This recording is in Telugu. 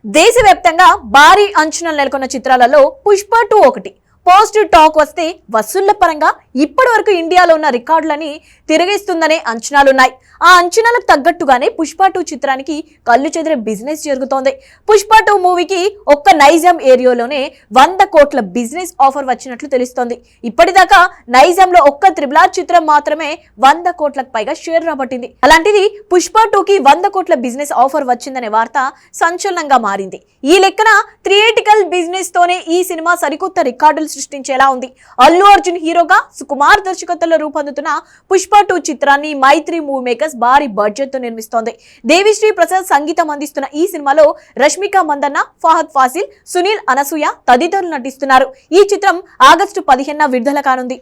దేశవ్యాప్తంగా భారీ అంచనాలు నెలకొన్న చిత్రాలలో పుష్ప 2 ఒకటి. పాజిటివ్ టాక్ వస్తే వసూళ్ల పరంగా ఇప్పటి వరకు ఇండియాలో ఉన్న రికార్డులని తిరగేస్తుందనే అంచనాలున్నాయి. ఆ అంచనాలకు తగ్గట్టుగానే పుష్ప 2 చిత్రానికి కళ్ళు చెదిరే బిజినెస్ జరుగుతోంది. పుష్ప 2 మూవీకి ఒక్క నైజాం ఏరియాలోనే 100 కోట్ల బిజినెస్ ఆఫర్ వచ్చినట్లు తెలుస్తోంది. ఇప్పటిదాకా నైజాంలో ఒక్క RRR చిత్రం మాత్రమే 100 కోట్లకు పైగా షేర్ రాబట్టింది. అలాంటిది పుష్ప 2కి 100 కోట్ల బిజినెస్ ఆఫర్ వచ్చిందనే వార్త సంచలనంగా మారింది. ఈ లెక్కన థియేటికల్ బిజినెస్ తోనే ఈ సినిమా సరికొత్త రికార్డులు సృష్టించేలా ఉంది. అల్లు అర్జున్ హీరోగా సుకుమార్ దర్శకత్వంలో రూపొందుతున్న పుష్ప 2 చిత్రాన్ని మైత్రి మూవీ మేకర్స్ భారీ బడ్జెట్ తో నిర్మిస్తోంది. దేవిశ్రీ ప్రసాద్ సంగీతం అందిస్తున్న ఈ సినిమాలో రష్మిక మందన్న, ఫహద్ ఫాసిల్, సునీల్ అనసూయ తదితరులు నటిస్తున్నారు. ఈ చిత్రం ఆగస్టు 15న విడుదల కానుంది.